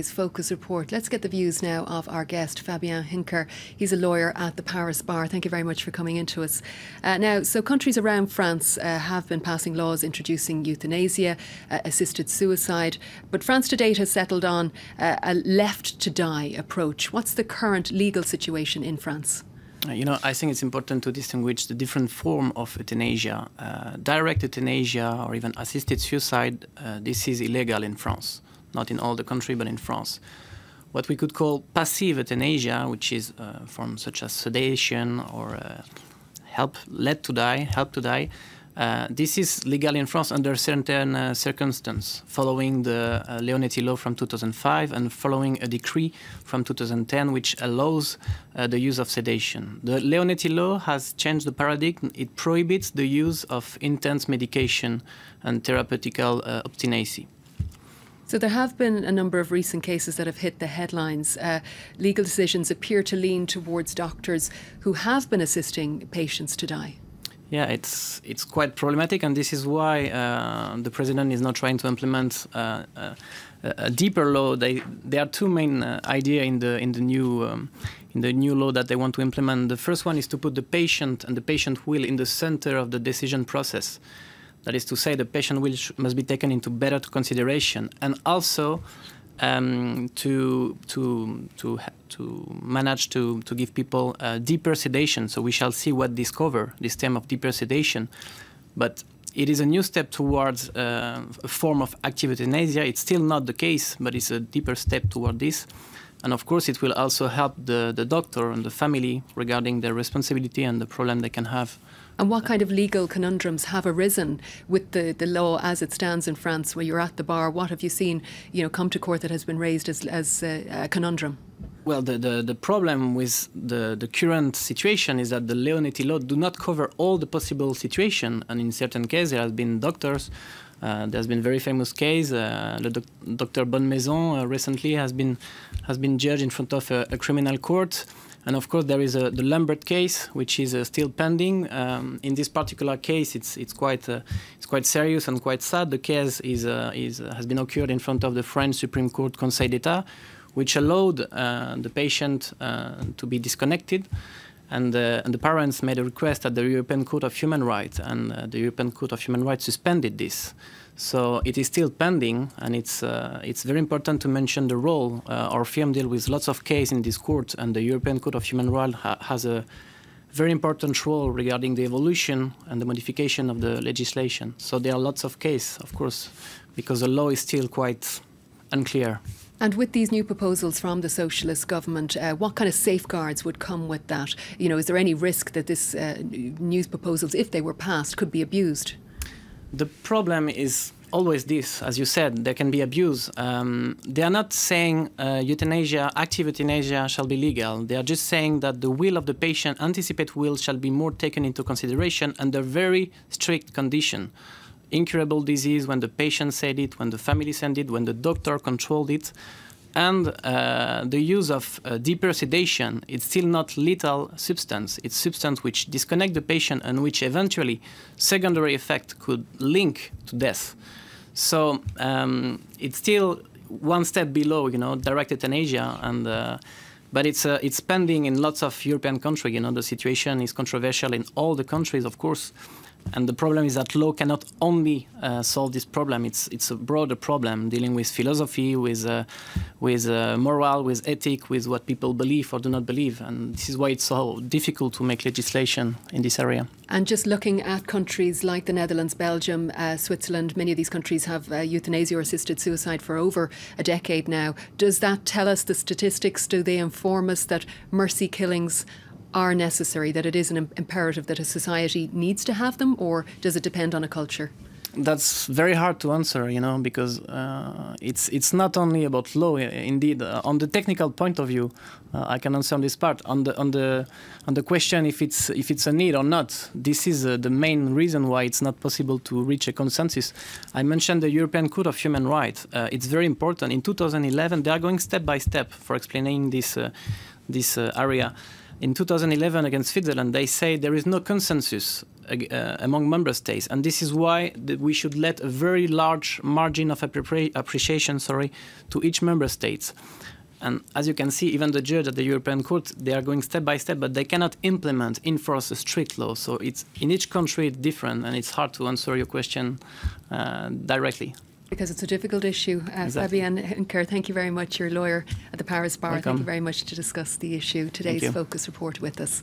Focus Report. Let's get the views now of our guest, Fabian Hincker. He's a lawyer at the Paris Bar. Thank you very much for coming into us. Now, so countries around France have been passing laws introducing euthanasia, assisted suicide, but France to date has settled on a left to die approach. What's the current legal situation in France? I think it's important to distinguish the different form of euthanasia. Direct euthanasia or even assisted suicide, this is illegal in France. Not in all the country, but in France. What we could call passive euthanasia, which is forms such as sedation or help to die, this is legal in France under certain circumstances, following the Leonetti law from 2005 and following a decree from 2010 which allows the use of sedation. The Leonetti law has changed the paradigm. It prohibits the use of intense medication and therapeutical obstinacy. So there have been a number of recent cases that have hit the headlines. Legal decisions appear to lean towards doctors who have been assisting patients to die. Yeah, it's quite problematic, and this is why the president is not trying to implement a deeper law. There are two main ideas in the new law that they want to implement. The first one is to put the patient and the patient will in the center of the decision process. That is to say, the patient will must be taken into better consideration, and also to manage to give people deeper sedation. So we shall see what this covers, this term of deeper sedation. But it is a new step towards a form of active euthanasia. It's still not the case, but it's a deeper step toward this. And of course, it will also help the doctor and the family regarding their responsibility and the problem they can have. And what kind of legal conundrums have arisen with the law as it stands in France, where you're at the bar? What have you seen, come to court that has been raised as a conundrum? Well, the problem with the current situation is that the Leonetti law do not cover all the possible situations, and in certain cases there have been doctors. There's been a very famous case. Dr. Bonnemaison recently has been judged in front of a criminal court. And of course, there is the Lambert case, which is still pending. In this particular case, it's quite serious and quite sad. The case has been occurred in front of the French Supreme Court Conseil d'État, which allowed the patient to be disconnected. And the parents made a request at the European Court of Human Rights, and the European Court of Human Rights suspended this. So it is still pending, and it's very important to mention the role. Our firm deals with lots of cases in this court, and the European Court of Human Rights has a very important role regarding the evolution and the modification of the legislation. So there are lots of cases, of course, because the law is still quite unclear. And with these new proposals from the socialist government, what kind of safeguards would come with that? Is there any risk that this new proposals, if they were passed, could be abused? The problem is always this, as you said, there can be abuse. They are not saying euthanasia, active euthanasia shall be legal. They are just saying that the will of the patient, anticipate will, shall be more taken into consideration under very strict condition. Incurable disease when the patient said it, when the family said it, when the doctor controlled it. And the use of deeper sedation, it's still not lethal substance. It's substance which disconnect the patient and which eventually secondary effect could link to death. So it's still one step below, direct euthanasia, and but it's pending in lots of European countries. The situation is controversial in all the countries, of course. And the problem is that law cannot only solve this problem. It's a broader problem dealing with philosophy, with moral, with ethic, with what people believe or do not believe. And this is why it's so difficult to make legislation in this area. And just looking at countries like the Netherlands, Belgium, Switzerland, many of these countries have euthanasia or assisted suicide for over a decade now. Does that tell us the statistics? Do they inform us that mercy killings are necessary, that it is an imperative that a society needs to have them, or does it depend on a culture? That's very hard to answer, because it's not only about law. Indeed, on the technical point of view, I can answer on this part. On the question if it's a need or not, this is the main reason why it's not possible to reach a consensus. I mentioned the European Court of Human Rights. It's very important. In 2011, they are going step by step for explaining this area. In 2011, against Switzerland, they say there is no consensus among member states, and this is why we should let a very large margin of appreciation, to each member state. And as you can see, even the judge at the European Court, they are going step by step, but they cannot enforce a strict law. So it's in each country it's different, and it's hard to answer your question directly. Because it's a difficult issue. Exactly. Fabian Hincker, thank you very much. You're a lawyer at the Paris Bar. Welcome. Thank you very much to discuss the issue. Today's Focus Report with us.